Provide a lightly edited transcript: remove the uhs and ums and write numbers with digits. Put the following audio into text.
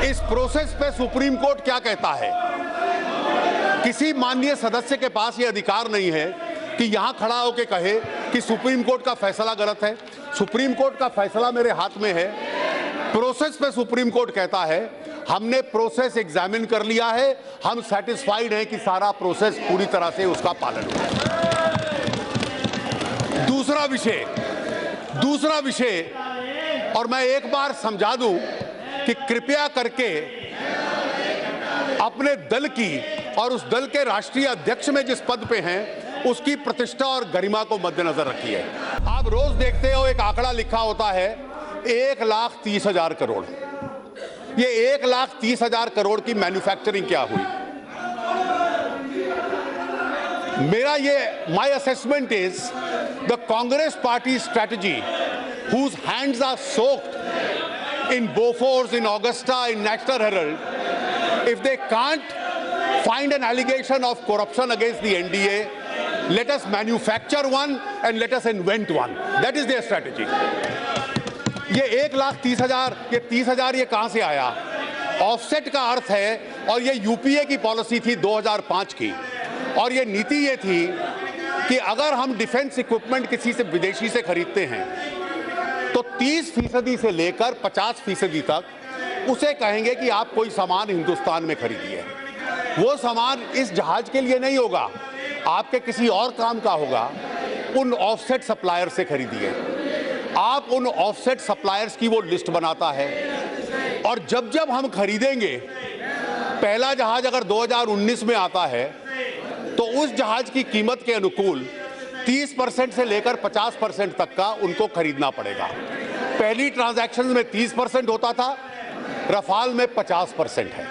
इस प्रोसेस पे supreme court क्या कहता है? किसी माननीय सदस्य के पास ये अधिकार नहीं है कि यहां खड़ा होकर कहे कि सुप्रीम कोर्ट का फैसला गलत है। सुप्रीम कोर्ट का फैसला मेरे हाथ में है। प्रोसेस पे सुप्रीम कोर्ट कहता है हमने प्रोसेस एग्जामिन कर लिया है, हम सेटिस्फाइड हैं कि सारा प्रोसेस पूरी तरह से उसका पालन हुआ। दूसरा विषय, और मैं एक बार समझा दूं कि कृपया करके अपने दल की और उस दल के राष्ट्रीय अध्यक्ष में जिस पद पे हैं उसकी प्रतिष्ठा और गरिमा को मद्देनजर रखिए। आप रोज देखते हो एक आंकड़ा लिखा होता है 1,30,000 करोड़। ये 1,30,000 करोड़ की मैन्युफैक्चरिंग क्या हुई? My assessment is the Congress party strategy, whose hands are soaked in Bofors, in Augusta, in National Herald, if they can't find an allegation of corruption against the NDA, let us manufacture one and let us invent one. That is their strategy. ये 1,30,000, ये 30,000 ये कहां से आया? Offset का अर्थ है, और ये यूपीए की पॉलिसी थी 2005 की, और ये नीति ये थी कि अगर हम डिफेंस इक्विपमेंट किसी से विदेशी से खरीदते हैं तो 30% से लेकर 50% तक उसे कहेंगे कि आप कोई सामान हिंदुस्तान में खरीदिए। वो सामान इस जहाज के लिए नहीं होगा, आपके किसी और काम का होगा। उन ऑफसेट सप्लायर से खरीदिए। आप उन ऑफसेट सप्लायर्स की वो लिस्ट बनाता है, और जब जब हम खरीदेंगे, पहला जहाज अगर 2019 में आता है तो उस जहाज की कीमत के अनुकूल 30% से लेकर 50% तक का उनको खरीदना पड़ेगा। पहली ट्रांजैक्शन में 30% होता था, रफाल में 50% है।